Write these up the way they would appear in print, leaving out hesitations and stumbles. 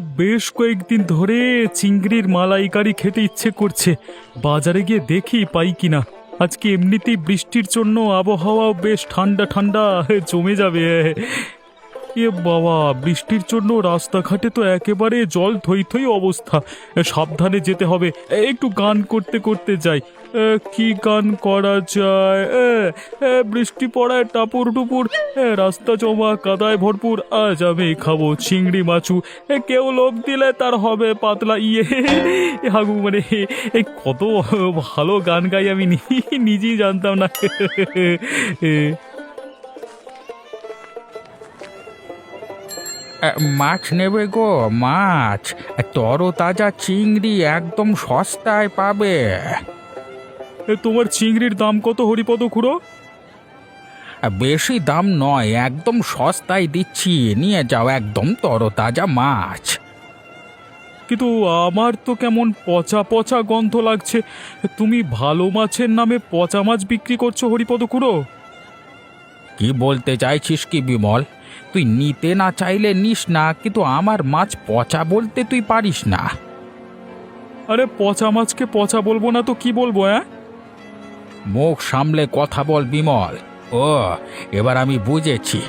বেশ কয়েকদিন ধরে চিংড়ির মালাইকারি খেতে ইচ্ছে করছে। বাজারে গিয়ে দেখি পাই কিনা। আজকে এমনিতেই বৃষ্টির জন্য আবহাওয়াও বেশ ঠান্ডা ঠান্ডা জমে যাবে। এ বাবা, বৃষ্টির জন্য রাস্তাঘাটে তো একেবারে জল থই থই অবস্থা। সাবধানে যেতে হবে। একটু গান করতে করতে যাই। কি গান করা যায়? বৃষ্টি পড়ায় টাপুর টুপুর, রাস্তা জমা কাদায় ভরপুর। আজ আমি খাবো চিংড়ি মাছু। কেউ লোক দিলে তার হবে পাতলা ইয়ে। হাগু মানে কত ভালো গান গাই আমি নিজেই জানতাম না। মাছ নেবে গো? মাছ তরতাজা চিংড়ি একদম সস্তায় পাবে। তোমার চিংড়ির দাম কত হরিপদ খুড়ো? বেশি দাম নয়, একদম সস্তায় দিচ্ছি, নিয়ে যাও, একদম তরতাজা মাছ। কিন্তু আমার তো কেমন পচা পচা গন্ধ লাগছে। তুমি ভালো মাছের নামে পচা মাছ বিক্রি করছো হরিপদ খুড়ো? কি বলতে চাইছিস কি বিমল? তুই নিতে না চাইলে নিস না, কিন্তু আমার মাছ পচা বলতে তুই পারিস না। আরে পচা মাছকে পচা বলবো না তো কি বলবো? মুখ সামলে কথা বল বিমল। ও, এবার আমি বুঝেছি,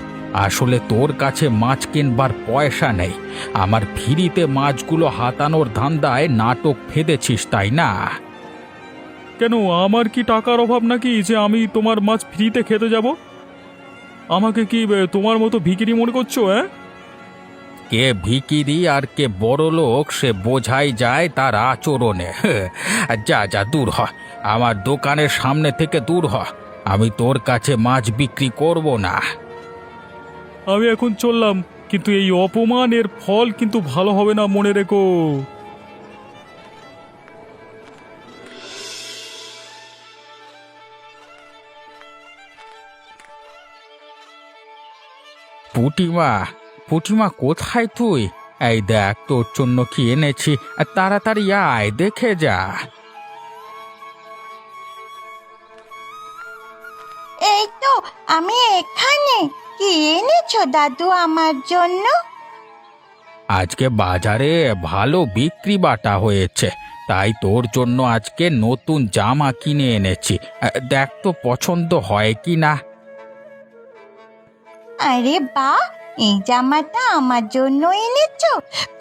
আসলে তোর কাছে মাছ কিনবার পয়সা নেই। আমার ফ্রিতে মাছগুলো হাতানোর ধান্দায় নাটক ফেঁদেছিস, তাই না? কেন, আমার কি টাকার অভাব নাকি যে আমি তোমার মাছ ফ্রিতে খেতে যাব? আমাকে কি তোমার মতো ভিখিরি মনে করছো? কে ভিখিরি আর কে বড় লোক সে বোঝাই যায় তার আচরণে। যা যা, দূর হ, আমার দোকানের সামনে থেকে দূর হ। আমি তোর কাছে মাছ বিক্রি করব না। আমি এখন চললাম, কিন্তু এই অপমানের ফল কিন্তু ভালো হবে না, মনে রেখো। পুটিমা, পুটিমা কোথায় তুই? এই দেখ তোর জন্য কি এনেছি, আর তাড়াতাড়ি আয়, দেখে যা। এই তো আমি এখানে। কি এনেছো দাদু আমার জন্য? আজকে বাজারে ভালো বিক্রি বাটা হয়েছে, তাই তোর জন্য আজকে নতুন জামা কিনে এনেছি। দেখ তো পছন্দ হয় কি না। আরে বাহ, এই জামাটা আমার জন্য এনেছো?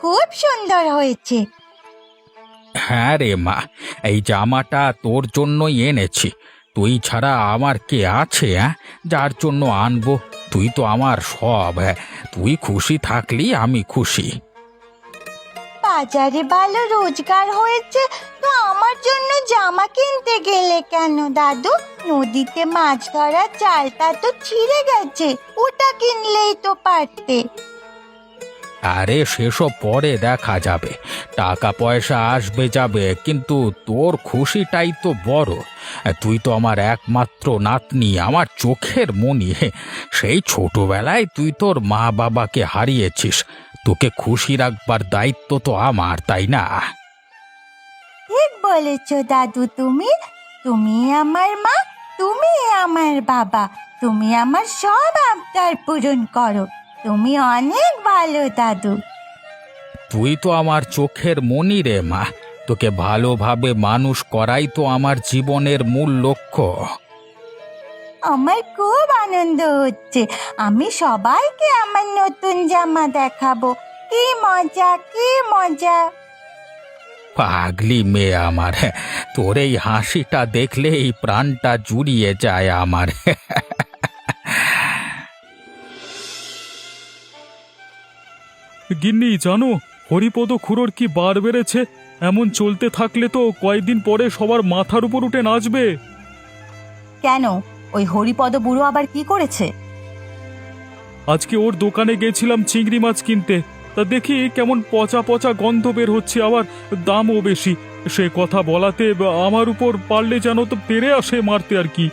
খুব সুন্দর হয়েছে। হ্যাঁ রে মা, এই জামাটা তোর জন্যই এনেছি। তুই ছাড়া আমার কে আছে যার জন্য আনবো? তুই তো আমার সব। তুই খুশি থাকলি আমি খুশি। বাজারে ভালো রোজগার হয়েছে, তো আমার জন্য জামা কিনতে গেলে কেন দাদু? নদীতে মাছ ধরার জালটা তো ছিঁড়ে গেছে, ওটা কিনলেই তো পারতে। আরে সেসব পরে দেখা যাবে, টাকা পয়সা আসবে যাবে, কিন্তু তোর খুশিটাই তো বড়। তুই তো আমার একমাত্র নাতনি, আমার চোখের মনি। সেই ছোটবেলায় তুই তোর মা বাবাকে হারিয়েছিস, তোকে খুশি রাখবার দায়িত্ব তো আমার, তাই না? ঠিক বলেছো দাদু, তুমি তুমি আমার মা, তুমি আমার বাবা, তুমি আমার সব আবদার পূরণ করো। তুমি অনেক ভালো দাদু। তুই তো আমার চোখের মনি রে মা, তোকে ভালোভাবে মানুষ করাই তো আমার জীবনের মূল লক্ষ্য। আমার খুব আনন্দ হচ্ছে। আমি সবাইকে আমার নতুন জামা দেখাবো। কি মজা, কি মজা। পাগলি মেয়ে আমার, তোর এই হাসিটা দেখলে এই প্রাণটা জুড়িয়ে যায় আমার। গিন্নি, জানো হরিপদ খুড়োর কি বার বেড়েছে? এমন চলতে থাকলে তো কয়েকদিন পরে সবার মাথার উপর উঠে নাচবে। কেন, ওই হরিপদ বুড়ো আবার কি করেছে? আজকে ওর দোকানে গেছিলাম চিংড়ি মাছ কিনতে, তা দেখি কেমন পচা পচা গন্ধ বের হচ্ছে, আবার দামও বেশি। সে কথা বলাতে আমার উপর পারলে যেন তো তেড়ে আসে মারতে আর কি।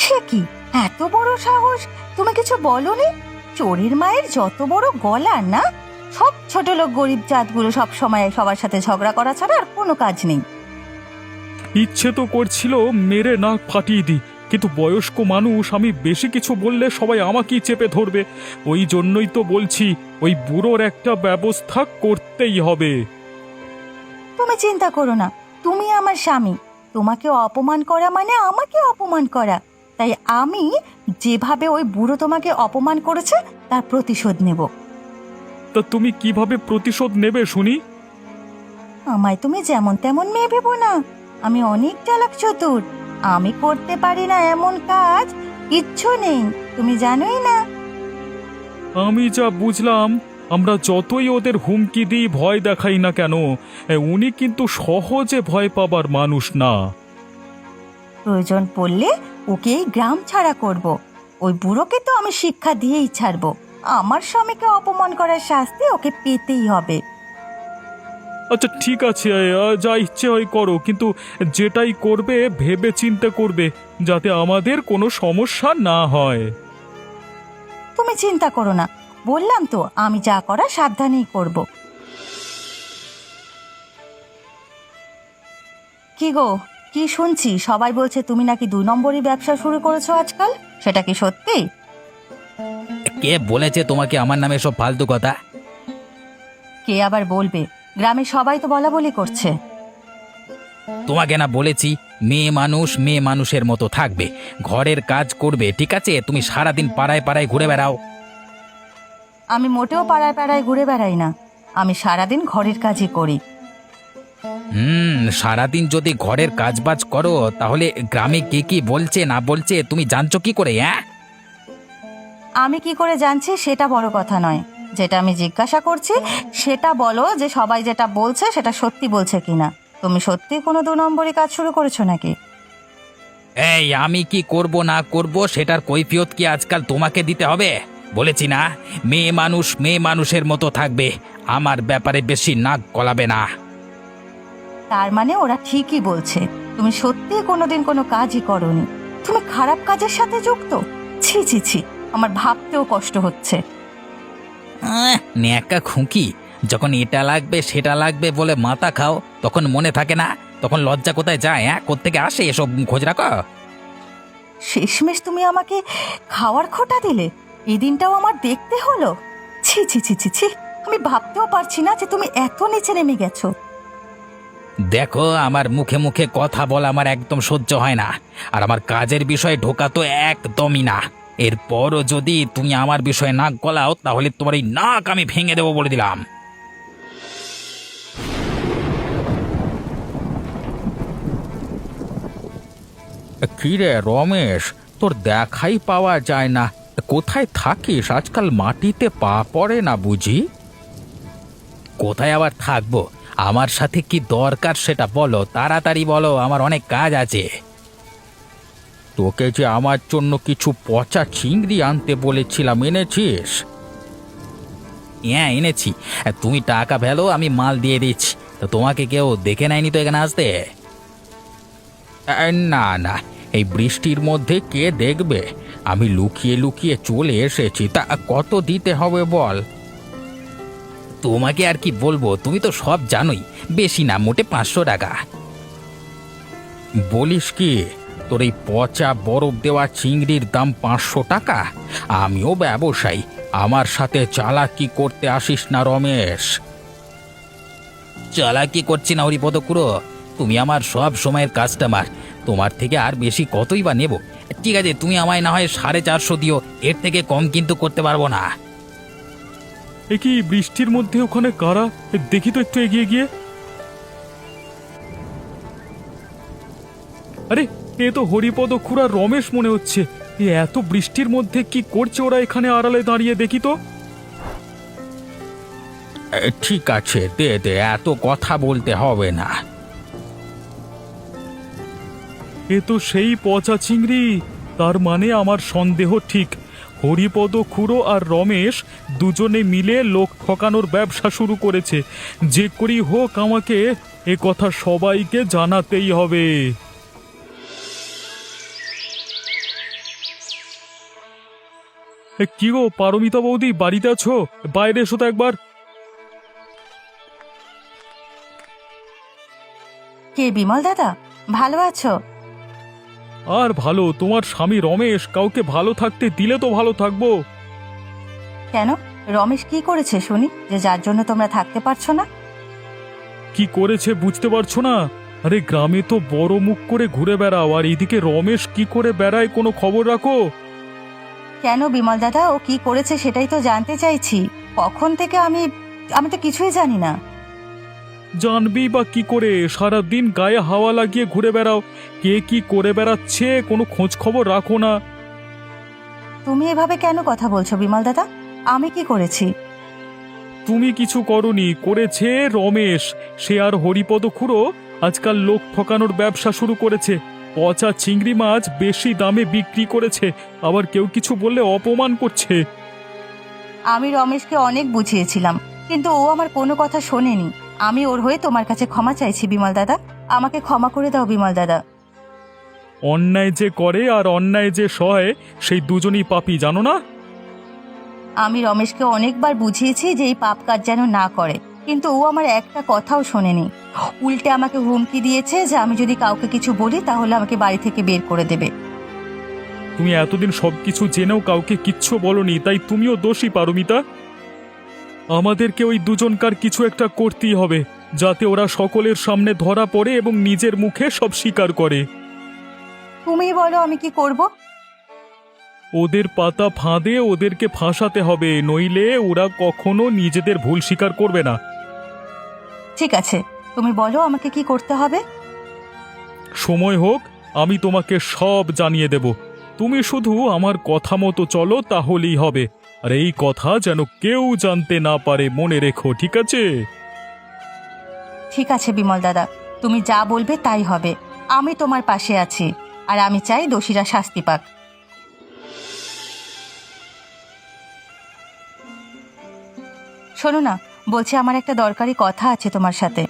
সে কি, এত বড় সাহস! তুমি কিছু বলনি? চোরের মায়ের যত বড় গলা না! সব ছোট লোক গরিব জাতগুলো সব সময় সবার সাথে ঝগড়া করা ছাড়া আর কোনো কাজ নেই। ইচ্ছে তো করছিল মেরে নাক ফাটিয়ে দিই, কিন্তু বয়স্ক মানুষ, আমি বেশি কিছু বললে সবাই আমাকেই চেপে ধরবে। ওই জন্যই তো বলছি, ওই বুড়োর একটা ব্যবস্থা করতেই হবে। তুমি চিন্তা করো না, তুমি আমার স্বামী। তোমাকে অপমান করা মানে আমাকে অপমান করা। তাই আমি যেভাবে ওই বুড়ো তোমাকে অপমান করেছে তার প্রতিশোধ নেব। তা তুমি কিভাবে প্রতিশোধ নেবে শুনি? আমায় তুমি যেমন তেমন মেয়ে ভেবো না। আমি অনেক চালাক চতুর। আমি করতে পারি না এমন কাজ কিচ্ছু নেই, তুমি জানোই না। আমি যা বুঝলাম, আমরা যতই ওদের হুমকি দিই, ভয় দেখাই না কেন, উনি কিন্তু সহজে ভয় পাবার মানুষ না। প্রয়োজন পড়লে ওকে এই গ্রাম ছাড়া করব। ওই বুড়োকে তো আমি শিক্ষা দিয়েই ছাড়বো। আমার স্বামীকে অপমান করার শাস্তি ওকে পেতেই হবে। আচ্ছা ঠিক আছে, যা ইচ্ছে হয় করো, কিন্তু যেটাই করবে ভেবে চিন্তে করবে, যাতে আমাদের কোনো সমস্যা না হয়। তুমি চিন্তা করো না, বললাম তো আমি যা করা সাবধানেই করব। কি গো, কি শুনছি সবাই বলছে তুমি নাকি 2 নম্বরই ব্যবসা শুরু করেছো আজকাল, সেটা কি সত্যি? কে বলেছে তোমাকে আমার নামে সব ফালতু কথা? কে আবার বলবে? গ্রামে সবাই তো বলা বলি করছে। তোমাকে না বলেছি, মেয়ে মানুষ মেয়ে মানুষের মতো থাকবে, ঘরের কাজ করবে, ঠিক আছে? তুমি সারাদিন পাড়ায় পাড়ায় ঘুরে বেড়াও। আমি মোটেও পাড়ায় পাড়ায় ঘুরে বেড়াই না, আমি সারাদিন ঘরের কাজই করি। সারাদিন যদি ঘরের কাজবাজ করো, তাহলে গ্রামে কে কি বলছে না বলছে তুমি জানছো কি করে? হ্যাঁ, আমি কি করে জানছি সেটা বড় কথা নয়, যেটা আমি জিজ্ঞাসা করছি সেটা বলো, যে সবাই যেটা বলছে সেটা সত্যি বলছে কিনা। তুমি সত্যি কোনো 2 নম্বরই কাজ শুরু করেছো নাকি? এই আমি কি করব না করব সেটার কৈফিয়ত কি আজকাল তোমাকে দিতে হবে? বলেছি না, মেয়ে মানুষ মেয়ে মানুষের মতো থাকবে, আমার ব্যাপারে বেশি নাক গলাবে না। তার মানে ওরা ঠিকই বলছে, তুমি সত্যি কোনোদিন কোনো কাজই করোনি, তুমি খারাপ কাজের সাথে যুক্ত। ছি ছি ছি, আমার ভাবতেও কষ্ট হচ্ছে। ন্যাকা খুঁকি, যখন এটা লাগবে সেটা লাগবে বলে মাথা খাও, তখন মনে থাকে না? তখন লজ্জা কোথায় যায়? হ্যাঁ, কোত্থেকে আসে এসব খোঁজ রাখো? শেষমেশ তুমি আমাকে খাওয়ার খোঁটা দিলে, এই দিনটাও আমার দেখতে হলো। ছি ছি ছি ছি ছি, আমি ভাবতেও পারছি না যে তুমি এত নিচে নেমে গেছো। দেখো, আমার মুখে মুখে কথা বলা আমার একদম সহ্য হয় না, আর আমার কাজের বিষয়ে ঢোকা তো একদমই না। এরপরও যদি তুমি আমার বিষয়ে নাক গলাও, তাহলে তোমার এই নাক আমি ভেঙে দেবো বলে দিলাম। কি রে রমেশ, তোর দেখাই পাওয়া যায় না, কোথায় থাকিস আজকাল? মাটিতে পা পড়ে না বুঝি? কোথায় আবার থাকবো? আমার সাথে কি দরকার সেটা বলো, তাড়াতাড়ি বলো, আমার অনেক কাজ আছে। তোকে যে আমার জন্য কিছু পচা চিংড়ি আনতে বলেছিলাম, এনেছিস? হ্যাঁ এনেছি, তুমি টাকা ফেলো, আমি মাল দিয়ে দিচ্ছি। তো তোমাকে কেউ দেখে নেয়নি তো এখানে আসতে? না না, এই বৃষ্টির মধ্যে কে দেখবে? আমি লুকিয়ে লুকিয়ে চলে এসেছি। তা কত দিতে হবে বল? তোমাকে আর কি বলবো, তুমি তো সব জানোই। বেশি না, মোটে 500 টাকা। বলিস কি? তোর এই পচা বরফ দেওয়া চিংড়ির দাম 500 টাকা? আমিও ব্যবসায়ী, আমার সাথে চালাকি করতে আসিস না রমেশ। চালাকি করছি না হরিপদ খুড়ো, তুমি আমার সব সময়ের কাস্টমার, তোমার থেকে আর বেশি কতই বা নেব। ঠিক আছে, তুমি আমায় না হয় 450 দিও, এর থেকে কম কিন্তু করতে পারবো না। এ কি বৃষ্টির মধ্যে ওখানে কারা? দেখি তো একটু এগিয়ে গিয়ে। আরে, এ তো হরিপদ খুড়া রমেশ মনে হচ্ছে। এত বৃষ্টির মধ্যে কি করছে ওরা এখানে আড়ালে দাঁড়িয়ে? দেখি তো। ঠিক আছে, দে দে, এত কথা বলতে হবে না। এ তো সেই পচা চিংড়ি। তার মানে আমার সন্দেহ ঠিক, হরিপদ খুড়ো আর রমেশ দুজনে মিলে লোক ঠকানোর ব্যবসা শুরু করেছে। যে করেই হোক আমাকে এ কথা সবাইকে জানাতেই হবে। কি গো পারমিতা বৌদি, বাড়িতে আছো? বাইরে এসো তো একবার। কে বিমল দাদা, ভালো আছো? আর ভালো, তোমার স্বামী রমেশ কাউকে ভালো থাকতে দিলে তো ভালো থাকবো। কেন? রমেশ কি করেছে শুনি যে যার জন্য তোমরা থাকতে পারছো না? কি করেছে বুঝতে পারছো না? আরে গ্রামে তো বড় মুখ করে ঘুরে বেড়াও, আর এদিকে রমেশ কি করে বেড়ায় কোনো খবর রাখো? কেন বিমল দাদা, ও কি করেছে সেটাই তো জানতে চাইছি। কখন থেকে আমি আমি তো কিছুই জানি না। জানবি বা কি করে? সারাদিন গায়ে হাওয়া লাগিয়ে ঘুরে বেড়াও, কে কি করে বেড়াচ্ছে কোনো খোঁজ খবর রাখো না। তুমি এভাবে কেন কথা বলছো বিমল দাদা? আমি কি করেছি? তুমি কিছু করনি, করেছে রমেশ। সে আর হরিপদ খুড়ো আজকাল লোক ঠকানোর ব্যবসা শুরু করেছে। পচা চিংড়ি মাছ বেশি দামে বিক্রি করেছে, আবার কেউ কিছু বললে অপমান করছে। আমি রমেশকে অনেক বুঝিয়েছিলাম, কিন্তু ও আমার কোনো কথা শোনেনি। আমি ওর হয়ে তোমার কাছে ক্ষমা চাইছি বিমল দাদা। আমাকে ক্ষমা করে দাও বিমল দাদা। অন্যায় যে করে আর অন্যায় যে সয়, সেই দুজনই পাপী, জানো না? আমি রমেশকে অনেকবার বুঝিয়েছি যে এই পাপ কাজ যেন না করে, কিন্তু ও আমার একটা কথাও শোনেনি। উল্টে আমাকে হুমকি দিয়েছে যে আমি যদি কাউকে কিছু বলি তাহলে আমাকে বাড়ি থেকে বের করে দেবে। তুমি এতদিন সবকিছু জেনেও কাউকে কিচ্ছু বলনি, তাই তুমিও দোষী পারমিতা। আমাদেরকে ওই দুজনকার কিছু একটা করতেই হবে, যাতে ওরা সকলের সামনে ধরা পড়ে এবং নিজের মুখে সব স্বীকার করে। তুমিই বলো আমি কি করব? ওদের পাতা ফাঁদে ওদেরকে ফাঁসাতে হবে, নইলে ওরা কখনো নিজেদের ভুল স্বীকার করবে না। ঠিক আছে, তুমি বলো আমাকে কি করতে হবে। সময় হোক, আমি তোমাকে সব জানিয়ে দেব। তুমি শুধু আমার কথা মতো চলো, তাহলেই হবে। আর এই কথা যেন কেউ জানতে না পারে, মনে রেখো, ঠিক আছে? ঠিক আছে বিমল দাদা, তুমি যা বলবে তাই হবে। আমি তোমার পাশে আছি, আর আমি চাই দোষীরা শাস্তি পাক। শোনো না, বলছি আমার একটা দরকারি কথা আছে তোমার সাথে।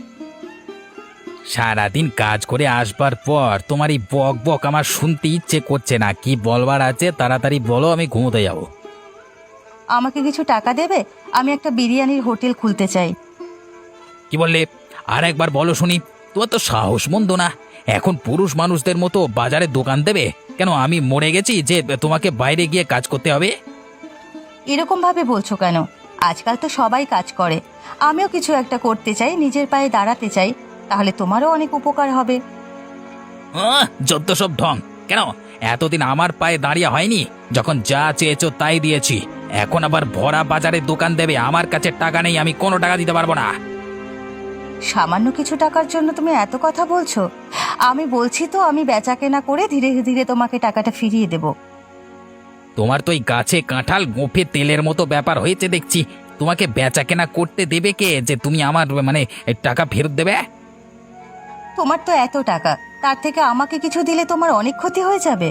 সারাদিন কাজ করে আসবার পর তোমার এই বক বক আমার শুনতে ইচ্ছে করছে না। কি বলবার আছে তাড়াতাড়ি বলো, আমি ঘুমোতে যাব। আমাকে কিছু টাকা দেবে? আমি একটা বিরিয়ানির হোটেল খুলতে চাই। কি বললে? আর একবার বলো শুনি। তোমার তো সাহস মন্দ না। এখন পুরুষ মানুষদের মতো বাজারে দোকান দেবে? কেন আমি মরে গেছি যে তোমাকে বাইরে গিয়ে কাজ করতে হবে? এরকম ভাবে বলছো কেন? আজকাল তো সবাই কাজ করে। আমিও কিছু একটা করতে চাই, নিজের পায়ে দাঁড়াতে চাই। তাহলে তোমারও অনেক উপকার হবে। যত সব ঢং। কেন এতদিন আমার পায়ে দাঁড়িয়ে হয়নি? যখন যা চেয়েছো তাই দিয়েছি, এখন আবার ভরা বাজারে দোকান দেবে? আমার কাছে টাকা নেই, আমি কোনো টাকা দিতে পারবো না। সামান্য কিছু টাকার জন্য তুমি এত কথা বলছো? আমি বলছি তো, আমি বেচা কেনা করে ধীরে ধীরে তোমাকে টাকাটা ফিরিয়ে দেব। তোমার তো এই গাছে কাঁঠাল গোঁফে তেলের মতো ব্যাপার হয়েছে দেখছি। তোমাকে বেচা কেনা করতে দেবে কে যে তুমি আমার টাকা ফেরত দেবে? তোমার তো এত টাকা, তার থেকে আমাকে কিছু দিলে তোমার অনেক ক্ষতি হয়ে যাবে।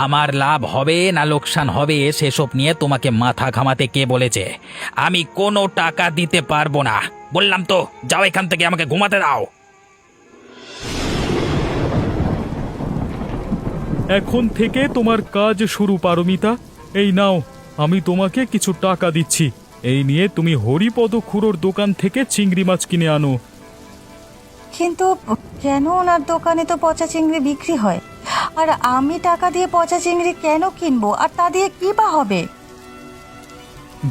আমার লাভ হবে না লোকসান হবে সেসব নিয়ে তোমাকে মাথা ঘামাতে কে বলেছে? আমি কোনো টাকা দিতে পারবো না, বললাম তো। যাও এখান থেকে, আমাকে ঘুমাতে দাও। এখন থেকে তোমার কাজ শুরু, পারমিতা। এই নাও, আমি তোমাকে কিছু টাকা দিচ্ছি। এই নিয়ে তুমি হরিপদ খুড়োর দোকান থেকে চিংড়ি মাছ কিনে আনো। কিন্তু কেন? ওনার দোকানে তো পচা চিংড়ি বিক্রি হয়, আর আমি টাকা দিয়ে পচা চিংড়ি কেন কিনবো? আর তা দিয়ে কি বা হবে?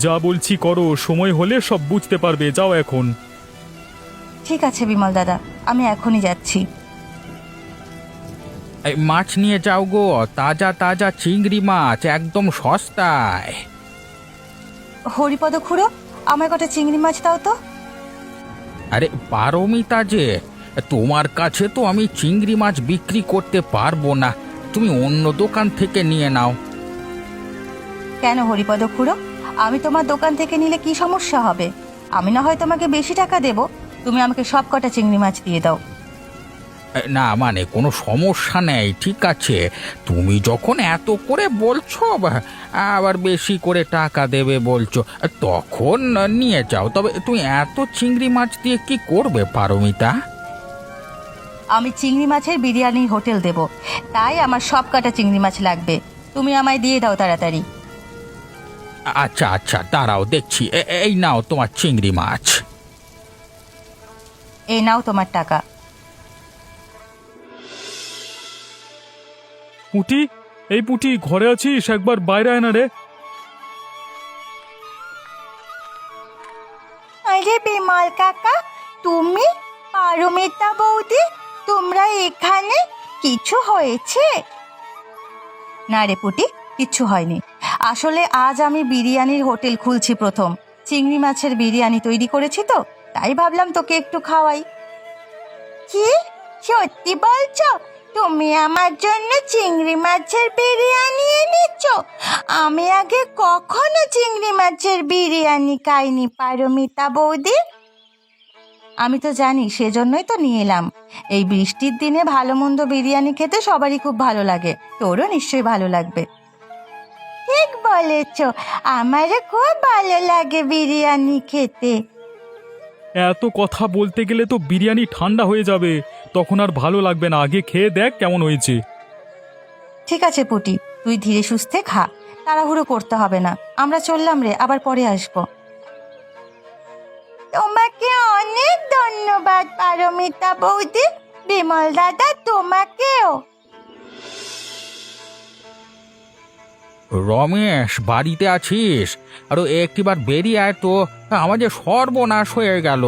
যা বলছি করো, সময় হলে সব বুঝতে পারবে। যাও এখন। ঠিক আছে বিমল দাদা, আমি এখনই যাচ্ছি। এই মাছ নিয়ে যাও গো, তাজা তাজা চিংড়ি মাছ, একদম সস্তায়। হরিপদ খুড়ো, আমার কটা চিংড়ি মাছ দাও তো। আরে পারমিতা যে, তোমার কাছে তো আমি চিংড়ি মাছ বিক্রি করতে পারবো না। তুমি অন্য দোকান থেকে নিয়ে নাও। কেন হরিপদ খুড়ো? আমি তোমার দোকান থেকে নিলে কি সমস্যা হবে? আমি না হয় তোমাকে বেশি টাকা দেব, তুমি আমাকে সব কটা চিংড়ি মাছ দিয়ে দাও। না মানে কোনো সমস্যা নেই, ঠিক আছে। তুমি যখন এত করে বলছো, আবার বেশি করে টাকা দেবে বলছো, তখন নিয়ে যাও। তবে তুমি এত চিংড়ি মাছ দিয়ে কি করবে পারমিতা? আমি চিংড়ি মাছের বিরিয়ানি হোটেল দেব, তাই আমার সব কটা চিংড়ি মাছ লাগবে। তুমি আমায় দিয়ে দাও তাড়াতাড়ি। আচ্ছা আচ্ছা, দাঁড়াও দেখছি। এই নাও তোমার চিংড়ি মাছ। এই নাও তোমার টাকা। পুটি, এই পুটি, ঘরে আছিস? একবার বাইরে আয় না রে। আরে বিমল কাকা, তুমি, পারমিতা বৌদি, তোমরা এখানে? কিছু হয়েছে? না রে পুটি, কিচ্ছু হয়নি। আসলে আজ আমি বিরিয়ানির হোটেল খুলছি প্রথম। চিংড়ি মাছের বিরিয়ানি তৈরি করেছি তো, তাই ভাবলাম তোকে একটু খাওয়াই। কি, সত্যি বলছো? তুমি আমার জন্য চিংড়ি মাছের বিরিয়ানি এনেছো? আমি আগে কখনো চিংড়ি মাছের বিরিয়ানি খাইনি পারমিতা বৌদি। আমি তো জানি, সেজন্যই তো নিয়ে এলাম। এই বৃষ্টির দিনে ভালো মন্দ বিরিয়ানি খেতে সবারই খুব ভালো লাগে, তোরও নিশ্চয়ই ভালো লাগবে। ঠিক বলেছ, আমারও খুব ভালো লাগে বিরিয়ানি খেতে। এত কথা বলতে গেলে তো বিরিয়ানি ঠান্ডা হয়ে যাবে, তখন আর ভালো লাগবে না। আগে খেয়ে দেখ কেমন হয়েছে। ঠিক আছে পুটি, তুই ধীরে সুস্থে খা, তাড়াহুড়ো করতে হবে না। আমরা চললাম রে, আবার পরে আসবো। তোমাকে অনেক ধন্যবাদ পারমিতা বৌদি। বিমল দাদা, তোমাকেও। রমেশ, বাড়িতে আছিস? আরো একটিবার বেরিয়ে আয় তো, আমার যে সর্বনাশ হয়ে গেল।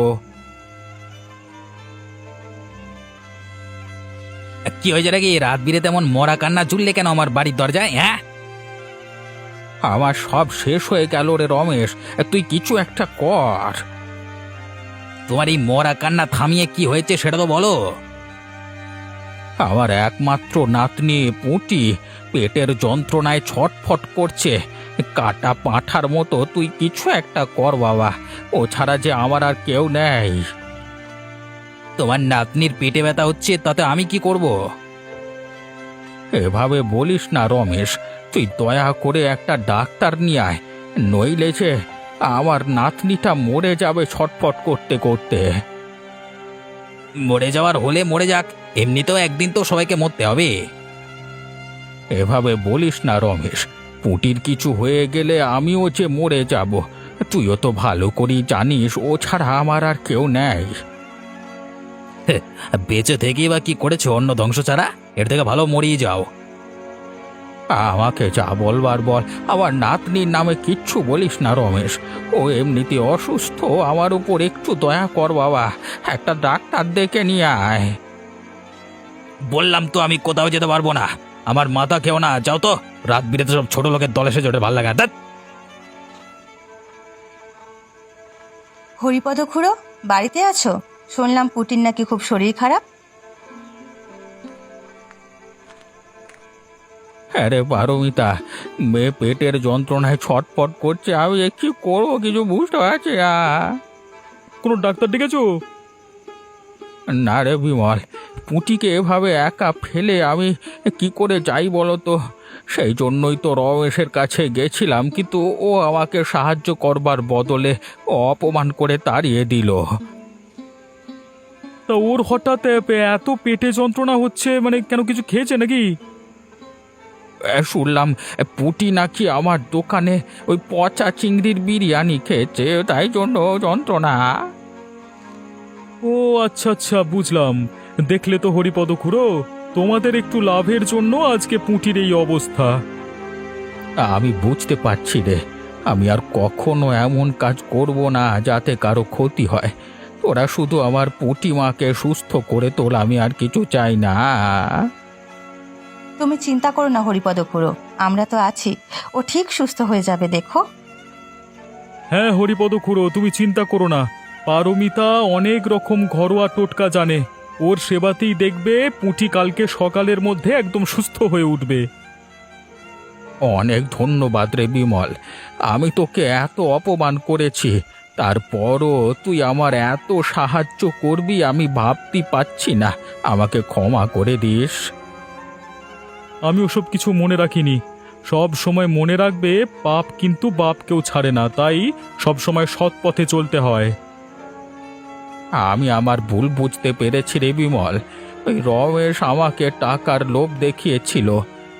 কি হয়েছে নাকি? রাত বিরেতে এমন মরা কান্না জুড়লে কেন আমার বাড়ির দরজায়? হ্যাঁ, আমার সব শেষ হয়ে গেল রে রমেশ, তুই কিছু একটা কর। তোমার এই মরা কান্না থামিয়ে কি হয়েছে সেটা তো বলো। আমার একমাত্র নাতনি পুঁটি পেটের যন্ত্রণায় ছটফট করছে, কাটা পাঁঠার মতো। তুই কিছু একটা কর বাবা, ও ছাড়া যে আমার আর কেউ নেই। তোমার নাতনির পেটে ব্যথা হচ্ছে, তাতে আমি কি করব? এভাবে বলিস না রমেশ, তুই দয়া করে একটা ডাক্তার নিয়ে আয়, নইলে যে আমার নাতনিটা মরে যাবে ছটফট করতে করতে। মরে যাওয়ার হলে মরে যাক, এমনিতেও একদিন তো সবাইকে মরতে হবে। এভাবে বলিস না রমেশ, পুটির কিছু হয়ে গেলে আমিও যে মরে যাব। তুইও তো ভালো করেই জানিস ও ছাড়া আমার আর কেউ নেই। বেঁচে থেকে বা কি করেছো অন্য ধ্বংস ছাড়া? এর থেকে ভালো মরিয়ে যাও। আমাকে যা বলবার বল, আমার নাতনির নামে কিচ্ছু বলিস না রমেশ। ও এমনিতে অসুস্থ, আমার উপর একটু দয়া কর বাবা, একটা ডাক্তার ডেকে নিয়ে আয়। বললাম তো আমি কোথাও যেতে পারবো না, আমার মাথা খেও না। যাও তো, রাত বিরেতে সব ছোট লোকের দল এসে জোটে ভালো লাগে না। হরিপদ খুড়ো, বাড়িতে আছো? শুনলাম পুটির নাকি খুব শরীর খারাপ। আরে পারমিতা, মেয়ে পেটের যন্ত্রণায় ছটফট করছে, আমি কি করবো কিছু বুঝতে পারছি না। কোনো ডাক্তার ডেকেছো? না রে বিমল, পুঁটিকে এভাবে একা ফেলে আমি কি করে যাই বলো তো? সেই জন্যই তো রমেশের কাছে গেছিলাম, কিন্তু ও আমাকে সাহায্য করবার বদলে অপমান করে তাড়িয়ে দিল। তা ওর হঠাৎ এত পেটে যন্ত্রণা হচ্ছে, মানে কেন, কিছু খেয়েছে নাকি? শুনলাম পুঁটি নাকি আমার দোকানে ওই পচা চিংড়ির বিরিয়ানি খেয়েছে, তাই জন্য যন্ত্রণা। ও আচ্ছা আচ্ছা, বুঝলাম। দেখলে তো হরিপদ খুড়ো, তোমাদের একটু লাভের জন্য আজকে পুঁটির এই অবস্থা। আমি বুঝতে পারছি রে, আমি আর কখনো এমন কাজ করব না যাতে কারো ক্ষতি হয়। তোরা শুধু আমার পুঁটি মাকে সুস্থ করে তোল, আমি আর কিছু চাই না। তুমি চিন্তা করো না হরিপদ খুড়ো, আমরা তো আছি, ও ঠিক সুস্থ হয়ে যাবে, দেখো। হ্যাঁ হরিপদ খুড়ো, তুমি চিন্তা করো না। পারমিতা অনেক রকম ঘরোয়া টোটকা জানে, ওর সেবাতেই দেখবে পুঁটি কালকে সকালের মধ্যে একদম সুস্থ হয়ে উঠবে। অনেক ধন্যবাদ রে বিমল, আমি তোকে এত অপমান করেছি, তারপরও তুই আমার এত সাহায্য করবি আমি ভাবতে পারছি না। আমাকে ক্ষমা করে দিস। আমি ওসব কিছু মনে রাখিনি। সব সময় মনে রাখবে, পাপ কিন্তু বাপকেও ছাড়ে না, তাই সব সময় সৎ পথে চলতে হয়। আমি আমার ভুল বুঝতে পেরেছি রে বিমল। ওই রমেশ আমাকে টাকার লোভ দেখিয়েছিল,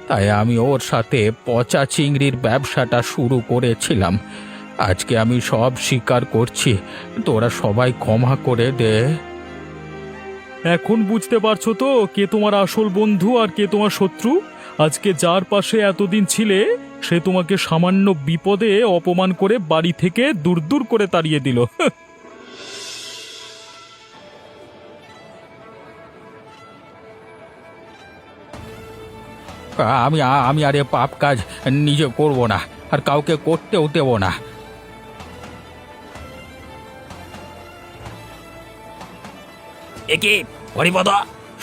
তাই আমি ওর সাথে পচা চিংড়ির ব্যবসাটা শুরু করেছিলাম। আজকে আমি সব স্বীকার করছি, তোরা সবাই ক্ষমা করে দে। এখন বুঝতে পারছো তো কে তোমার আসল বন্ধু আর কে তোমার শত্রু? আজকে যার পাশে এতদিন ছিলে সে তোমাকে সামান্য বিপদে অপমান করে বাড়ি থেকে দূর দূর করে তাড়িয়ে দিল। আমি আমি আর এ পাপ কাজ নিজে করব না, আর কাউকে করতেও দেব না। একে হরিপদ,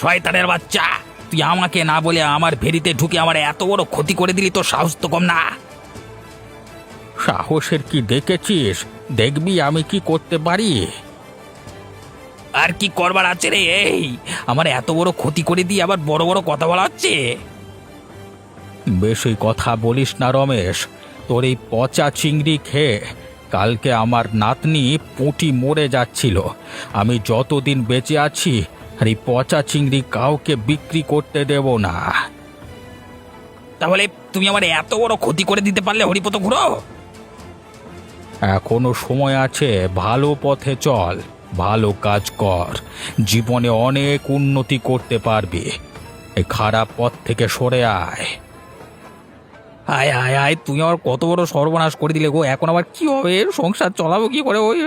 শয়তানের বাচ্চা, তুই আমাকে না বলে আমার ভেরিতে ঢুকে আমার এত বড় ক্ষতি করে দিলি, তো সাহস তো কম না। সাহসের কি দেখেছিস? দেখবি আমি কি করতে পারি। আর কি করবার আছে রে? এই আমার এত বড় ক্ষতি করে দিয়ে আবার বড় বড় কথা বলা হচ্ছে। বেশি কথা বলিস না রমেশ, তোর এই পচা চিংড়ি খেয়ে কালকে আমার নাতনি পুঁটি মরে যাচ্ছিল। আমি যতদিন বেঁচে আছি আর এই পচা চিংড়ি কাউকে বিক্রি করতে দেব না। তাহলে তুমি আমার এত বড় ক্ষতি করে দিতে পারলে হরিপদ ঘুরো? এখনো সময় আছে, ভালো পথে চল, ভালো কাজ কর, জীবনে অনেক উন্নতি করতে পারবি। এই খারাপ পথ থেকে সরে আয়। আয় আয় আয়, তুমি আমার কত বড় সর্বনাশ করে দিলে গো! এখন আবার কি হবে? সংসার চলাবো কি করে? ওই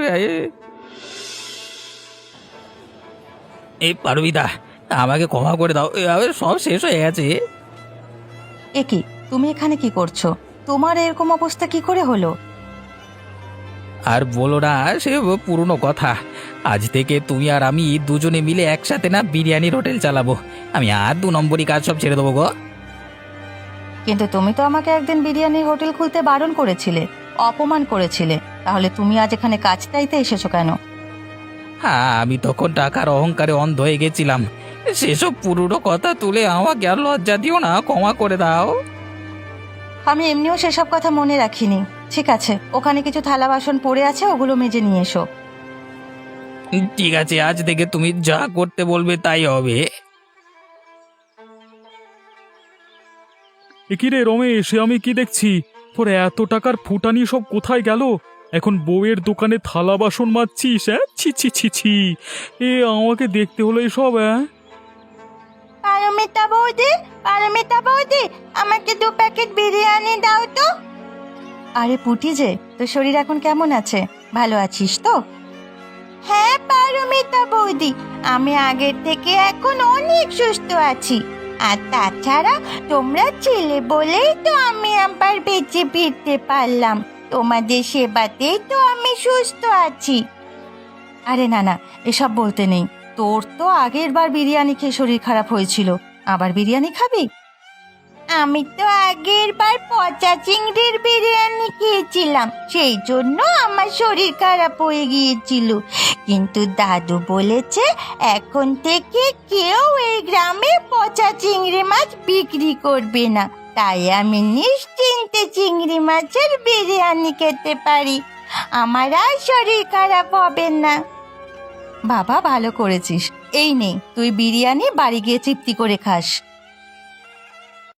এই পারবিদা, আমাকে ক্ষমা করে দাও, সব শেষ হয়ে গেছে। এ কি, তুমি এখানে কি করছো? তোমার এরকম অবস্থা কি করে হলো? আর বলো না, সে পুরনো কথা। আজ থেকে তুমি আর আমি দুজনে মিলে একসাথে না বিরিয়ানির হোটেল চালাবো। আমি আর 2 নম্বরই কাজ সব ছেড়ে দেবো গো। কিন্তু তুমি তো আমাকে একদিন বিরিয়ানির হোটেল খুলতে বারণ করেছিলে, অপমান করেছিলে। তাহলে তুমি আজ এখানে কাজ চাইতে এসেছো কেন? হ্যাঁ, আমি তখন টাকার অহংকারে অন্ধ হয়ে গেছিলাম। সেসব পুরনো কথা তুলে আমাকে আর লজ্জা দিও না, ক্ষমা করে দাও। আমি এমনিও সেসব কথা মনে রাখিনি। ঠিক আছে, ওখানে কিছু থালা বাসন পড়ে আছে, ওগুলো মেজে নিয়ে এসো। ঠিক আছে, আজ থেকে তুমি যা করতে বলবে তাই হবে। এ কি রে রমেশ, এ আমি কি দেখছি? তোর এত টাকার ফুটানি সব কোথায় গেল? এখন বউয়ের দোকানে থালা বাসন মাজছিস? হ্যাঁ, ছি ছি ছি ছি, এ আমাকে দেখতে হলো এসব? হ্যাঁ, পারমিতা বৌদি, আমাকে 2 প্যাকেট বিরিয়ানি দাও তো। আরে পুটি যে, তোর শরীর এখন কেমন আছে? ভালো আছিস তো? হ্যাঁ পারমিতা বৌদি, আমি আগের থেকে এখন অনেক সুস্থ আছি। আর তাছাড়া তোমরা ছেলে বলেই তো আমি আবার বেঁচে ফিরতে পারলাম। তোমাদের সেবাতেই তো আমি সুস্থ আছি। আরে না না, এসব বলতে নেই। তোর তো আগের বার বিরিয়ানি খেয়ে শরীর খারাপ হয়েছিল, আবার বিরিয়ানি খাবি? আমি তো আগের বার পচা চিংড়ির বিরিয়ানি খেয়েছিলাম, সেই জন্য আমার শরীর খারাপ হয়ে গিয়েছিল। কিন্তু দাদু বলেছে এখন থেকে কেউ এই গ্রামে পচা চিংড়ি মাছ বিক্রি করবে না, তাই আমি নিশ্চিন্তে চিংড়ি মাছের বিরিয়ানি খেতে পারি। আমার আর শরীর খারাপ হবে না। বাবা, ভালো করেছিস। এই নে, তুই বিরিয়ানি বাড়ি গিয়ে তৃপ্তি করে খাস।